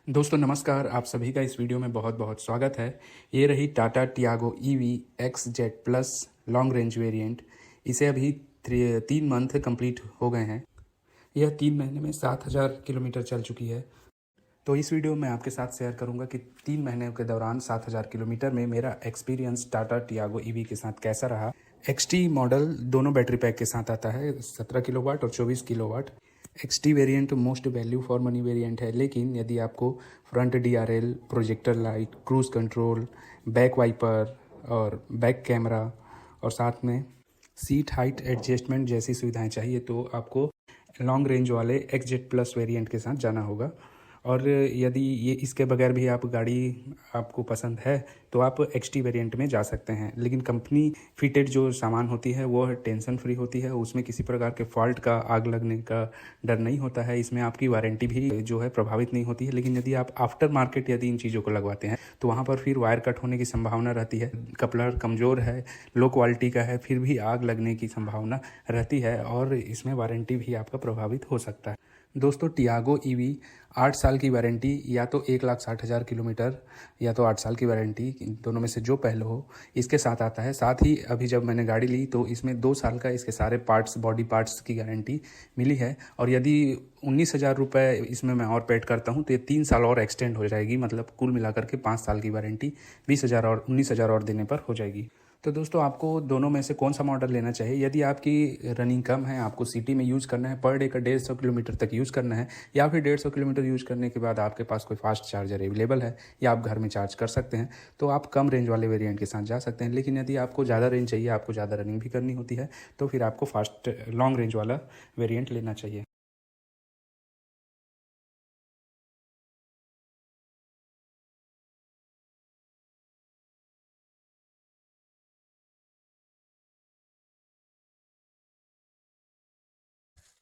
दोस्तों नमस्कार, आप सभी का इस वीडियो में बहुत बहुत स्वागत है। ये रही Tata Tiago EV x Z plus long range variant. इसे अभी 3 मंथ कंप्लीट हो गए हैं। यह 3 महीने में 7,000 किलोमीटर चल चुकी है। तो इस वीडियो में आपके साथ शेयर करूंगा कि 3 महीने के दौरान 7,000 किलोमीटर में मेरा एक्सपीरियंस टाटा टियागो ईवी के साथ कैसा रहा। एक्सटी मॉडल दोनों बैटरी पैक के साथ आता है, 17 किलोवाट और 24 kilowatt. XT variant most value for money variant है, लेकिन यदि आपको front DRL, projector light, cruise control, back wiper और बैक कैमरा और साथ में सीट हाइट एडजस्टमेंट जैसी सुविधाएं चाहिए तो आपको लॉन्ग रेंज वाले एक्स जेड प्लस वेरिएंट के साथ जाना होगा। और यदि ये इसके बगैर भी आप गाड़ी आपको पसंद है तो आप एक्सटी वेरिएंट में जा सकते हैं, लेकिन कंपनी फिटेड जो सामान होती है वो टेंशन फ्री होती है। उसमें किसी प्रकार के फॉल्ट का, आग लगने का डर नहीं होता है। इसमें आपकी वारंटी भी जो है प्रभावित नहीं होती है। लेकिन यदि आप आफ्टर मार्केट यदि इन चीज़ों को लगवाते हैं तो वहाँ पर फिर वायर कट होने की संभावना रहती है। कपलर कमज़ोर है, लो क्वालिटी का है, फिर भी आग लगने की संभावना रहती है और इसमें वारंटी भी आपका प्रभावित हो सकता है। दोस्तों टियागो ईवी 8 साल की वारंटी या तो 1,60,000 किलोमीटर या तो 8 साल की वारंटी, दोनों में से जो पहले हो इसके साथ आता है। साथ ही अभी जब मैंने गाड़ी ली तो इसमें 2 साल का इसके सारे पार्ट्स, बॉडी पार्ट्स की गारंटी मिली है। और यदि 19,000 रुपये इसमें मैं और पेड करता हूँ तो ये 3 साल और एक्सटेंड हो जाएगी। मतलब कुल मिलाकर के 5 साल की वारंटी 20,000 और 19,000 और देने पर हो जाएगी। तो दोस्तों आपको दोनों में से कौन सा मॉडल लेना चाहिए? यदि आपकी रनिंग कम है, आपको सिटी में यूज़ करना है, पर डे का 150 किलोमीटर तक यूज़ करना है, या फिर 150 किलोमीटर यूज़ करने के बाद आपके पास कोई फास्ट चार्जर अवेलेबल है या आप घर में चार्ज कर सकते हैं, तो आप कम रेंज वाले वेरिएंट के साथ जा सकते हैं। लेकिन यदि आपको ज़्यादा रेंज चाहिए, आपको ज़्यादा रनिंग भी करनी होती है, तो फिर आपको फास्ट लॉन्ग रेंज वाला वेरिएंट लेना चाहिए।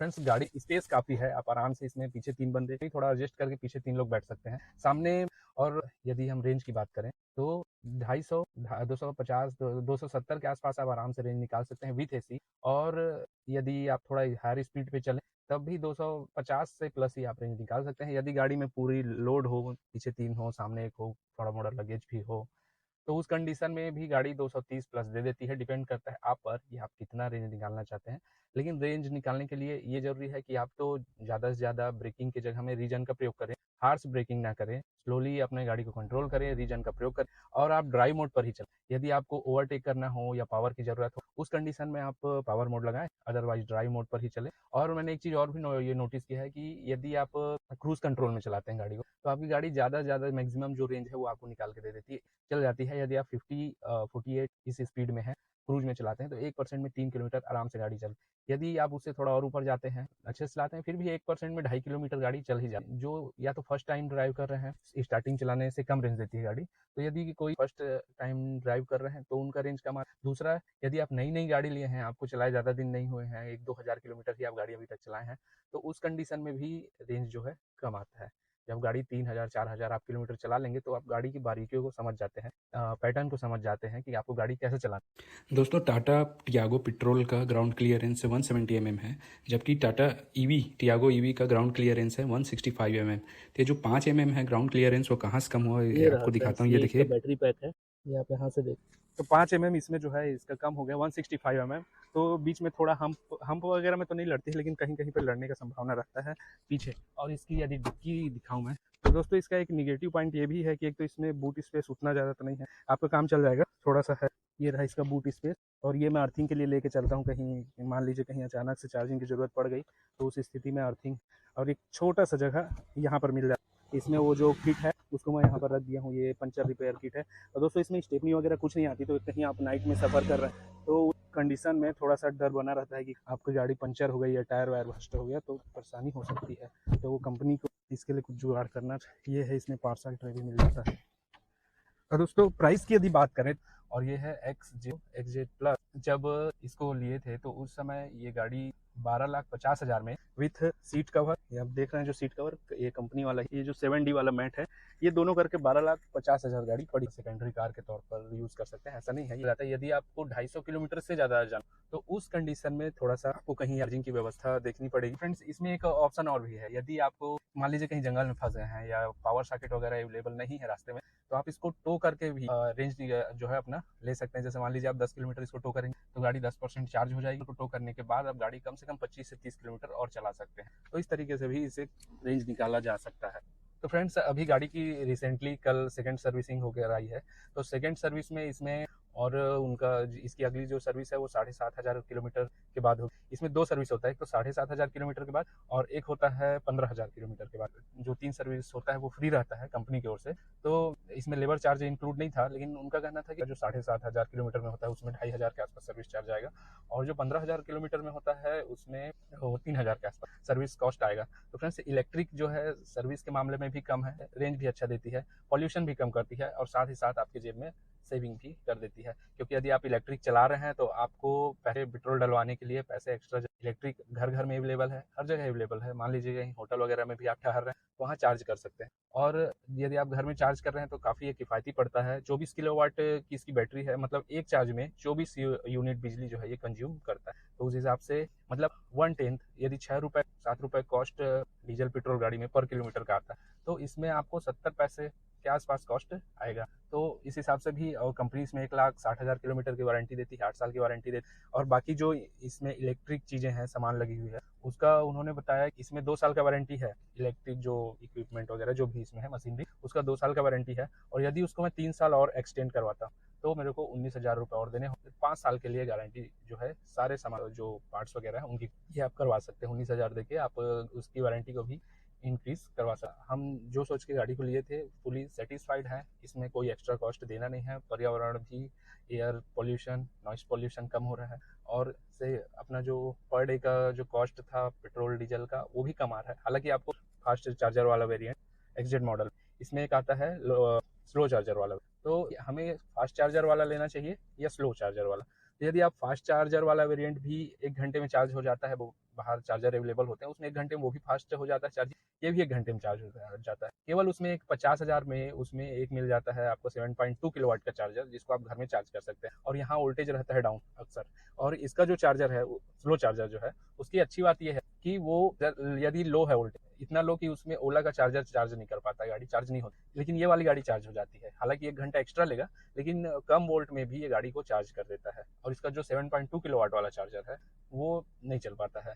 फ्रेंड्स, गाड़ी स्पेस काफ़ी है। आप आराम से इसमें पीछे 3 बंदे ही थोड़ा एडजस्ट करके पीछे 3 लोग बैठ सकते हैं सामने। और यदि हम रेंज की बात करें तो 250, 250, 270 के आसपास आप आराम से रेंज निकाल सकते हैं विथ एसी। और यदि आप थोड़ा हायर स्पीड पे चलें तब भी 250 से प्लस ही आप रेंज निकाल सकते हैं। यदि गाड़ी में पूरी लोड हो, पीछे 3 हो, सामने 1 हो, थोड़ा मोड़ा लगेज भी हो, तो उस कंडीशन में भी गाड़ी 230 प्लस दे देती है। डिपेंड करता है आप पर कि आप कितना रेंज निकालना चाहते हैं। लेकिन रेंज निकालने के लिए ये जरूरी है कि आप तो ज़्यादा से ज़्यादा ब्रेकिंग की जगह में रीजन का प्रयोग करें, हार्श ब्रेकिंग ना करें, स्लोली अपने गाड़ी को कंट्रोल करें, रीजन का प्रयोग करें और आप ड्राइव मोड पर ही चलें। यदि आपको ओवरटेक करना हो या पावर की ज़रूरत हो उस कंडीशन में आप पावर मोड लगाएं, अदरवाइज ड्राइव मोड पर ही चलें। और मैंने एक चीज़ और भी ये नोटिस किया है कि यदि आप क्रूज कंट्रोल में चलाते हैं गाड़ी को तो आपकी गाड़ी ज़्यादा से ज़्यादा मैक्सिमम जो रेंज है वो आपको निकाल के दे देती है, चल जाती है। यदि आप 48 इस स्पीड में है, क्रूज में चलाते हैं, तो 1% में 3 किलोमीटर आराम से गाड़ी चल। यदि आप उससे थोड़ा और ऊपर जाते हैं, अच्छे से चलाते हैं, फिर भी 1% में 2.5 किलोमीटर गाड़ी चल ही जाती है, जो या तो फर्स्ट टाइम ड्राइव कर रहे हैं, स्टार्टिंग चलाने से कम रेंज देती है गाड़ी। तो यदि कोई फर्स्ट टाइम ड्राइव कर रहे हैं तो उनका रेंज कम आता है। दूसरा, यदि आप नई नई गाड़ी लिए हैं, आपको चलाए ज़्यादा दिन नहीं हुए हैं, 1-2 हज़ार किलोमीटर ही आप गाड़ी अभी तक चलाए हैं, तो उस कंडीशन में भी रेंज जो है कम आता है। जब गाड़ी 3,000 4,000 आप किलोमीटर चला लेंगे तो आप गाड़ी की बारीकियों को समझ जाते हैं, पैटर्न को समझ जाते हैं कि आपको गाड़ी कैसे चलानी। दोस्तों टाटा टियागो पेट्रोल का ग्राउंड क्लियरेंस 170 mm है, जबकि टाटा ईवी टियागो ईवी का ग्राउंड क्लियरेंस है 165 mm। तो ये जो 5 mm है ग्राउंड क्लियरेंस, वो कहाँ से कम हुआ ये ये रहा आपको दिखाता फ्रेंड्स, हूँ। ये ये इसका देखिए, बैटरी पैक है, ये आप यहाँ से देख। तो 5 mm इसमें जो है इसका कम हो गया, 165 mm। तो बीच में थोड़ा हम्प हम्प वगैरह में तो नहीं लड़ती है, लेकिन कहीं कहीं पर लड़ने का संभावना रहता है पीछे। और इसकी यदि डिक्की दिखाऊं मैं तो दोस्तों इसका एक निगेटिव पॉइंट ये भी है कि एक तो इसमें बूट स्पेस उतना ज़्यादा तो नहीं है, आपका काम चल जाएगा, थोड़ा सा है। ये रहा इसका बूट स्पेस। और ये मैं अर्थिंग के लिए लेके चलता हूँ, कहीं मान लीजिए कहीं अचानक से चार्जिंग की ज़रूरत पड़ गई तो उस स्थिति में अर्थिंग। और एक छोटा सा जगह यहाँ पर मिल जाता है। इसमें वो जो किट है उसको मैं यहाँ पर रख दिया हूँ, ये पंचर रिपेयर किट है। और दोस्तों इसमें स्टेपनी वगैरह कुछ नहीं आती, तो कहीं आप नाइट में सफ़र कर रहे हैं तो कंडीशन में थोड़ा सा डर बना रहता है कि आपकी गाड़ी पंचर हो गई या टायर वायर बस्ट हो गया तो परेशानी हो सकती है। तो वो कंपनी को इसके लिए कुछ जुगाड़ करना, ये है इसमें पार्सल ट्रे भी मिल जाता है। और दोस्तों प्राइस की यदि बात करें, और ये है एक्स जेड प्लस। जब इसको लिए थे तो उस समय ये गाड़ी 12,50,000 में विथ सीट कवर, ये आप देख रहे हैं जो सीट कवर ये कंपनी वाला है, ये जो 7D वाला मैट है, ये दोनों करके 12,50,000 गाड़ी पड़ी। सेकेंडरी कार के तौर पर यूज कर सकते हैं, ऐसा नहीं है। ये रहता है यदि आपको 250 किलोमीटर से ज्यादा जाना तो उस कंडीशन में थोड़ा सा आपको कहीं चार्जिंग की व्यवस्था देखनी पड़ेगी। फ्रेंड्स, इसमें एक ऑप्शन और भी है, यदि आपको मान लीजिए कहीं जंगल में फंसे हैं या पावर सॉकेट वगैरह अवेलेबल नहीं है रास्ते में, तो आप इसको टो करके भी रेंज जो है अपना ले सकते हैं। जैसे मान लीजिए आप 10 किलोमीटर इसको टो करेंगे तो गाड़ी 10% चार्ज हो जाएगी। तो टो करने के बाद आप गाड़ी कम से कम 25 से 30 किलोमीटर और चला सकते हैं। तो इस तरीके से भी इसे रेंज निकाला जा सकता है। तो फ्रेंड्स, अभी गाड़ी की रिसेंटली कल सेकंड सर्विसिंग होकर आई है। तो सेकंड सर्विस में इसमें और उनका इसकी अगली जो सर्विस है वो 7,500 किलोमीटर के बाद होगी। इसमें 2 सर्विस होता है, एक तो 7,500 किलोमीटर के बाद और एक होता है 15,000 किलोमीटर के बाद। जो 3 सर्विस होता है वो फ्री रहता है कंपनी की ओर से। तो इसमें लेबर चार्ज इंक्लूड नहीं था, लेकिन उनका कहना था कि जो 7,500 किलोमीटर में होता है उसमें 2,500 के आसपास सर्विस चार्ज आएगा, और जो 15,000 किलोमीटर में होता है उसमें 3,000 के आसपास सर्विस कॉस्ट आएगा। तो फ्रेंड्स, इलेक्ट्रिक जो है सर्विस के मामले में भी कम है, रेंज भी अच्छा देती है, पॉल्यूशन भी कम करती है, और साथ ही साथ आपकी जेब में सेविंग भी कर देती है। क्योंकि यदि आप इलेक्ट्रिक चला रहे हैं तो आपको पहले पेट्रोल डलवाने के लिए पैसे एक्स्ट्रा। इलेक्ट्रिक घर घर में अवेलेबल है, हर जगह अवेलेबल है। मान लीजिए कहीं होटल वगैरह में भी आप ठहर रहे हैं तो वहाँ चार्ज कर सकते हैं। और यदि आप घर में चार्ज कर रहे हैं तो काफ़ी ये किफ़ायती पड़ता है। 24 किलोवाट की इसकी बैटरी है, मतलब एक चार्ज में 24 यूनिट बिजली जो है ये कंज्यूम करता है। तो उस हिसाब से मतलब 1/10 यदि 6 रुपये 7 रुपये कॉस्ट डीजल पेट्रोल गाड़ी में पर किलोमीटर का आता है, तो इसमें आपको 70 पैसे के आसपास कॉस्ट आएगा। तो इस हिसाब से भी, और कंपनी इसमें 1,60,000 किलोमीटर की वारंटी देती है, 8 साल की वारंटी देती है। और बाकी जो इसमें इलेक्ट्रिक चीज़ें हैं, सामान लगी हुई है, उसका उन्होंने बताया कि इसमें 2 साल का वारंटी है। इलेक्ट्रिक जो इक्विपमेंट वगैरह जो भी इसमें है, मशीनरी, उसका 2 साल का वारंटी है। और यदि उसको मैं 3 साल और एक्सटेंड करवाता तो मेरे को 19,000 रुपये और देने होते। 5 साल के लिए गारंटी जो है, सारे सामान जो पार्ट्स वगैरह है उनकी, ये आप करवा सकते हैं। 19,000 देके आप उसकी वारंटी को भी इंक्रीज करवा सकते। हम जो सोच के गाड़ी को लिए थे फुली सेटिस्फाइड हैं, इसमें कोई एक्स्ट्रा कॉस्ट देना नहीं है। पर्यावरण भी, एयर पोल्यूशन, नॉइस पोल्यूशन कम हो रहा है, और से अपना जो पर डे का जो कॉस्ट था पेट्रोल डीजल का वो भी कम आ रहा है। हालांकि आपको फास्ट चार्जर वाला वेरिएंट एक्सजेड मॉडल, इसमें एक आता है स्लो चार्जर वाला। तो हमें फास्ट चार्जर वाला लेना चाहिए या स्लो चार्जर वाला? तो यदि आप फास्ट चार्जर वाला वेरिएंट भी 1 घंटे में चार्ज हो जाता है, वो बाहर चार्जर अवेलेबल होते हैं उसमें 1 घंटे में वो भी फास्ट हो जाता है चार्जिंग, ये भी 1 घंटे में चार्ज हो जाता है। केवल उसमें एक 50,000 में उसमें एक मिल जाता है आपको 7.2 किलोवाट का चार्जर, जिसको आप घर में चार्ज कर सकते हैं, और यहाँ वोल्टेज रहता है डाउन अक्सर। और इसका जो चार्जर है, स्लो चार्जर जो है, उसकी अच्छी बात यह है कि वो यदि लो है वोल्टेज, इतना लो कि उसमें ओला का चार्जर चार्ज नहीं कर पाता, गाड़ी चार्ज नहीं होती, लेकिन ये वाली गाड़ी चार्ज हो जाती है। हालांकि 1 घंटा एक्स्ट्रा लेगा, लेकिन कम वोल्ट में भी ये गाड़ी को चार्ज कर देता है। और इसका जो 7.2 किलोवाट वाला चार्जर है वो नहीं चल पाता है।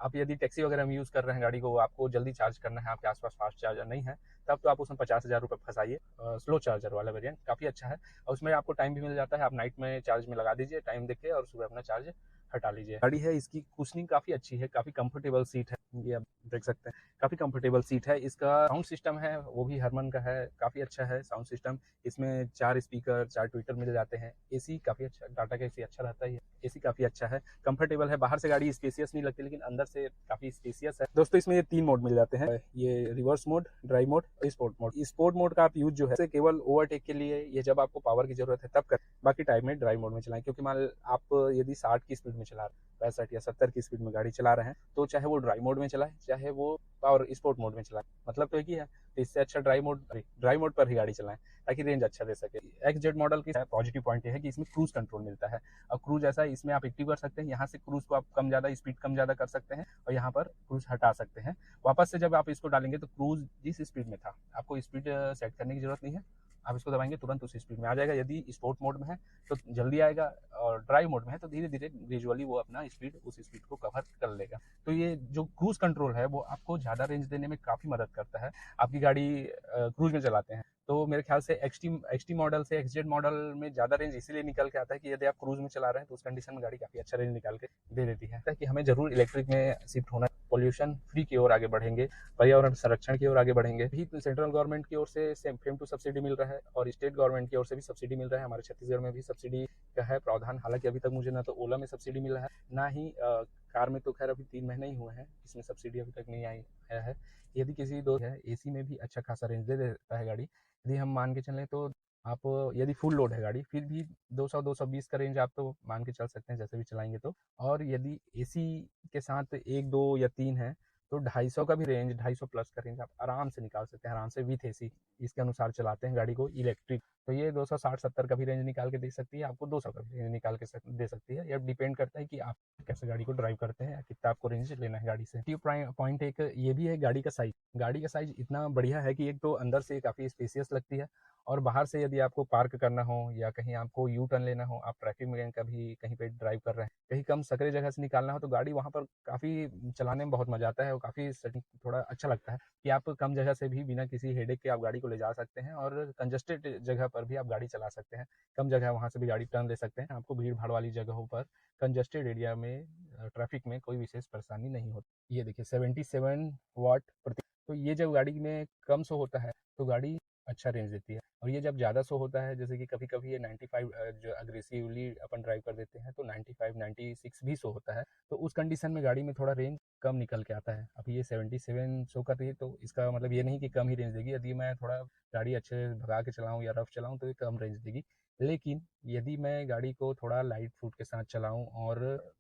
आप यदि टैक्सी वगैरह में यूज़ कर रहे हैं गाड़ी को, आपको जल्दी चार्ज करना है, आपके आसपास फास्ट चार्जर नहीं है, तब तो आप उसमें 50,000 रुपये फंसाइए। स्लो चार्जर वाला वेरिएंट काफ़ी अच्छा है, और उसमें आपको टाइम भी मिल जाता है। आप नाइट में चार्ज में लगा दीजिए, टाइम देख के, और सुबह अपना चार्ज हटा लीजिए। गाड़ी है, इसकी कुशनिंग काफ़ी अच्छी है, काफ़ी कंफर्टेबल सीट है, ये आप देख सकते हैं, काफ़ी कंफर्टेबल सीट है। इसका साउंड सिस्टम है वो भी हरमन का है, काफ़ी अच्छा है साउंड सिस्टम। इसमें 4 स्पीकर, 4 ट्विटर मिल जाते हैं। एसी काफ़ी अच्छा, टाटा का एसी अच्छा रहता है, एसी काफ़ी अच्छा है, कंफर्टेबल है। बाहर से गाड़ी स्पेसियस नहीं लगती, लेकिन अंदर से काफ़ी स्पेसियस है। दोस्तों, इसमें ये 3 मोड मिल जाते हैं, ये रिवर्स मोड, ड्राइव मोड और स्पोर्ट मोड। स्पोर्ट मोड का आप यूज जो है केवल ओवरटेक के लिए, ये जब आपको पावर की जरूरत है तब कर, बाकी टाइम में ड्राइव मोड में चलाएं। क्योंकि मान आप यदि 60 की स्पीड में चला रहे हैं, 65 या 70 की स्पीड में गाड़ी चला रहे हैं, तो चाहे वो ड्राइव मोड में चलाए, चाहे वो पावर स्पोर्ट मोड में चलाए, मतलब तो एक ही है। तो इससे अच्छा ड्राइव मोड पर ही गाड़ी चलाएं, ताकि रेंज अच्छा दे सके। एक्सजेड मॉडल की पॉजिटिव पॉइंट ये है कि इसमें क्रूज कंट्रोल मिलता है। और क्रूज ऐसा है, इसमें आप एक्टिव कर सकते हैं, यहाँ से क्रूज को आप कम ज़्यादा स्पीड कम ज़्यादा कर सकते हैं, और यहाँ पर क्रूज हटा सकते हैं। वापस से जब आप इसको डालेंगे तो क्रूज जिस स्पीड में था, आपको स्पीड सेट करने की जरूरत नहीं है, आप इसको दबाएंगे तुरंत उस स्पीड में आ जाएगा। यदि स्पोर्ट मोड में है तो जल्दी आएगा, और ड्राइव मोड में है तो धीरे धीरे ग्रेजुअली वो अपना स्पीड, उस स्पीड को कवर कर लेगा। तो ये जो क्रूज कंट्रोल है वो आपको ज़्यादा रेंज देने में काफ़ी मदद करता है। आपकी गाड़ी क्रूज में चलाते हैं तो मेरे ख्याल से एक्सटी मॉडल से एक्सजेड मॉडल में ज़्यादा रेंज इसीलिए निकल के आता है कि यदि आप क्रूज में चला रहे हैं तो उस कंडीशन में गाड़ी काफ़ी अच्छा रेंज निकाल के दे देती है। कि हमें जरूर इलेक्ट्रिक में शिफ्ट होना, पॉल्यूशन फ्री की ओर आगे बढ़ेंगे, पर्यावरण संरक्षण की ओर आगे बढ़ेंगे। भी सेंट्रल गवर्नमेंट की ओर से फेम टू सब्सिडी मिल रहा है, और स्टेट गवर्नमेंट की ओर से भी सब्सिडी मिल रहा है। हमारे छत्तीसगढ़ में भी सब्सिडी का है प्रावधान। हालांकि अभी तक मुझे ना तो ओला में सब्सिडी मिला है, ना ही कार में, तो खैर अभी 3 महीने ही हुए हैं, इसमें सब्सिडी अभी तक नहीं आया है। यदि किसी दो है, एसी में भी अच्छा खासा रेंज दे देता है गाड़ी। यदि हम मान के चलें तो आप यदि फुल लोड है गाड़ी फिर भी 200-220 का रेंज आप तो मान के चल सकते हैं जैसे भी चलाएंगे तो। और यदि एसी के साथ 1, 2 या 3 है तो 250 का भी रेंज, 250 प्लस का रेंज आप आराम से निकाल सकते हैं, आराम से विथ एसी। इसके अनुसार चलाते हैं गाड़ी को इलेक्ट्रिक, तो ये 260-70 का भी रेंज निकाल के दे सकती है, आपको 200 का भी रेंज निकाल के दे सकती है। यह डिपेंड करता है कि आप कैसे गाड़ी को ड्राइव करते हैं या कितना आपको रेंज लेना है गाड़ी से। पॉइंट एक ये भी है गाड़ी का साइज। गाड़ी का साइज इतना बढ़िया है कि एक तो अंदर से काफ़ी स्पेसियस लगती है, और बाहर से यदि आपको पार्क करना हो या कहीं आपको यू टर्न लेना हो, आप ट्रैफिक में कभी कहीं पे ड्राइव कर रहे हैं, कहीं कम सकरे जगह से निकालना हो, तो गाड़ी वहाँ पर काफ़ी चलाने में बहुत मज़ा आता है और काफ़ी थोड़ा अच्छा लगता है कि आप कम जगह से भी बिना किसी हेडेक के आप गाड़ी को ले जा सकते हैं, और कंजस्टेड जगह पर भी आप गाड़ी चला सकते हैं। कम जगह वहाँ से भी गाड़ी टर्न ले सकते हैं, आपको भीड़ भाड़ वाली जगहों पर कंजस्टेड एरिया में ट्रैफिक में कोई विशेष परेशानी नहीं होती। ये देखिए 77 वाट प्रति, तो ये जब गाड़ी में कम शो होता है तो गाड़ी अच्छा रेंज देती है, और ये जब ज़्यादा शो होता है जैसे कि कभी कभी ये 95 जो अग्रेसिवली अपन ड्राइव कर देते हैं तो 95 96 भी शो होता है, तो उस कंडीशन में गाड़ी में थोड़ा रेंज कम निकल के आता है। अभी ये 77 शो कर रही है तो इसका मतलब ये नहीं कि कम ही रेंज देगी, यदि मैं थोड़ा गाड़ी अच्छे भगा के चलाऊँ या रफ चलाऊँ तो ये कम रेंज देगी। लेकिन यदि मैं गाड़ी को थोड़ा लाइट फुट के साथ चलाऊँ और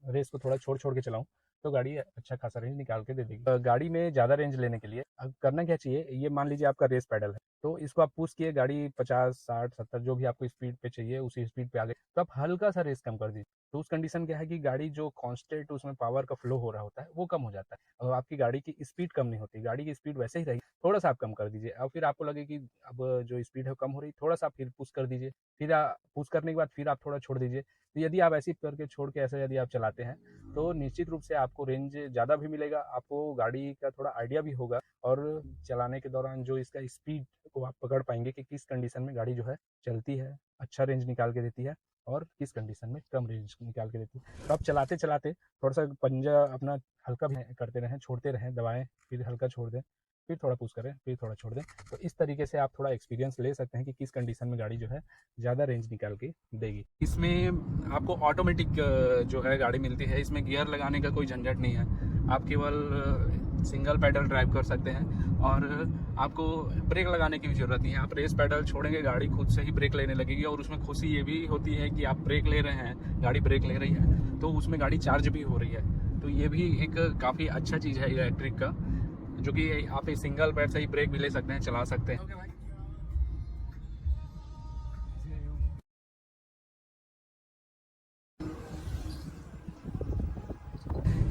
रेस को थोड़ा छोड़ छोड़ के चलाऊँ तो गाड़ी अच्छा खासा रेंज निकाल के दे देगी। गाड़ी में ज़्यादा रेंज लेने के लिए अब करना क्या चाहिए, ये मान लीजिए आपका रेस पैडल है, तो इसको आप पुश किए, गाड़ी 50 60 70 जो भी आपको स्पीड पे चाहिए उसी स्पीड पे आ गए, तो आप हल्का सा रेस कम कर दीजिए। तो उस कंडीशन क्या है कि गाड़ी जो कांस्टेंट उसमें पावर का फ्लो हो रहा होता है वो कम हो जाता है, और आपकी गाड़ी की स्पीड कम नहीं होती, गाड़ी की स्पीड वैसे ही रहेगी, थोड़ा सा आप कम कर दीजिए, और फिर आपको लगे कि अब जो स्पीड है कम हो रही, थोड़ा सा फिर पुश कर दीजिए, फिर पुश करने के बाद फिर आप थोड़ा छोड़ दीजिए। तो यदि आप ऐसे करके छोड़ के ऐसे यदि आप चलाते हैं तो निश्चित रूप से आपको रेंज ज़्यादा भी मिलेगा, आपको गाड़ी का थोड़ा आइडिया भी होगा, और चलाने के दौरान जो इसका स्पीड को आप पकड़ पाएंगे कि किस कंडीशन में गाड़ी जो है चलती है, अच्छा रेंज निकाल के देती है, और किस कंडीशन में कम रेंज निकाल के देती है। तो आप चलाते चलाते थोड़ा सा पंजा अपना हल्का भी करते रहें, छोड़ते रहें, दबाएं, फिर हल्का छोड़ दें, फिर थोड़ा पुश करें, फिर थोड़ा छोड़ दें। तो इस तरीके से आप थोड़ा एक्सपीरियंस ले सकते हैं कि किस कंडीशन में गाड़ी जो है ज़्यादा रेंज निकाल के देगी। इसमें आपको ऑटोमेटिक जो है गाड़ी मिलती है, इसमें गियर लगाने का कोई झंझट नहीं है, आप केवल सिंगल पैडल ड्राइव कर सकते हैं, और आपको ब्रेक लगाने की भी ज़रूरत नहीं है। आप रेस पैडल छोड़ेंगे गाड़ी खुद से ही ब्रेक लेने लगेगी, और उसमें खुशी ये भी होती है कि आप ब्रेक ले रहे हैं, गाड़ी ब्रेक ले रही है, तो उसमें गाड़ी चार्ज भी हो रही है। तो ये भी एक काफ़ी अच्छा चीज़ है इलेक्ट्रिक का, जो कि आप एक सिंगल पैड से ही ब्रेक भी ले सकते हैं, चला सकते हैं।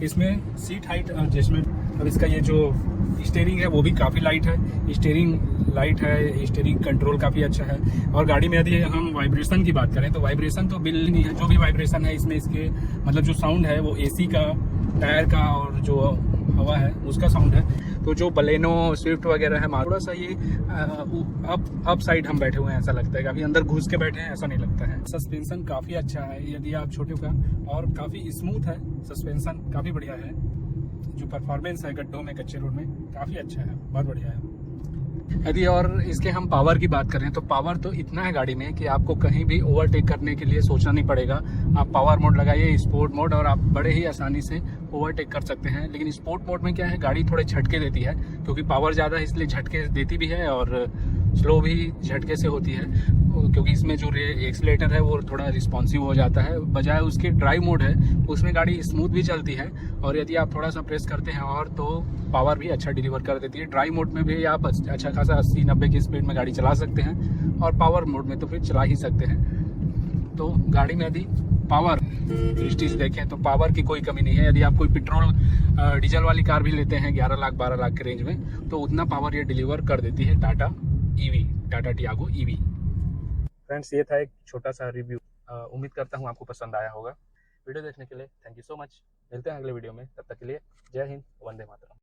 इसमें सीट हाइट एडजस्टमेंट, अब इसका ये जो स्टीयरिंग है वो भी काफ़ी लाइट है, स्टीयरिंग लाइट है, स्टीयरिंग कंट्रोल काफ़ी अच्छा है। और गाड़ी में यदि हम वाइब्रेशन की बात करें तो वाइब्रेशन तो बिल्कुल नहीं है, जो भी वाइब्रेशन है इसमें इसके मतलब जो साउंड है वो एसी का, टायर का और जो हवा है उसका साउंड है। तो जो बलेनो स्विफ्ट वगैरह है थोड़ा सा ये अप साइड हम बैठे हुए हैं, ऐसा लगता है, काफ़ी अंदर घुस के बैठे हैं ऐसा नहीं लगता है। सस्पेंशन काफ़ी अच्छा है यदि आप छोटे का, और काफ़ी स्मूथ है सस्पेंशन, काफ़ी बढ़िया है। जो परफॉर्मेंस है गड्ढों में, कच्चे रोड में काफ़ी अच्छा है, बहुत बढ़िया है। यदि और इसके हम पावर की बात करें तो पावर तो इतना है गाड़ी में कि आपको कहीं भी ओवरटेक करने के लिए सोचना नहीं पड़ेगा। आप पावर मोड लगाइए, स्पोर्ट मोड, और आप बड़े ही आसानी से ओवरटेक कर सकते हैं। लेकिन स्पोर्ट मोड में क्या है, गाड़ी थोड़े झटके देती है, क्योंकि पावर ज़्यादा है इसलिए झटके देती भी है, और स्लो भी झटके से होती है, क्योंकि इसमें जो एक्सीलेटर है वो थोड़ा रिस्पॉन्सिव हो जाता है। बजाय उसके ड्राइव मोड है उसमें गाड़ी स्मूथ भी चलती है, और यदि आप थोड़ा सा प्रेस करते हैं और तो पावर भी अच्छा डिलीवर कर देती है। ड्राइव मोड में भी आप अच्छा खासा 80-90 की स्पीड में गाड़ी चला सकते हैं, और पावर मोड में तो फिर चला ही सकते हैं। तो गाड़ी में यदि पावर दृष्टि से देखें तो पावर की कोई कमी नहीं है। यदि आप कोई पेट्रोल डीजल वाली कार भी लेते हैं 11 लाख 12 लाख के रेंज में, तो उतना पावर ये डिलीवर कर देती है Tata EV, Tata Tiago EV. Friends, ये था एक छोटा सा रिव्यू, उम्मीद करता हूँ आपको पसंद आया होगा। वीडियो देखने के लिए थैंक यू सो मच। मिलते हैं अगले वीडियो में, तब तक के लिए जय हिंद, वंदे मातरम।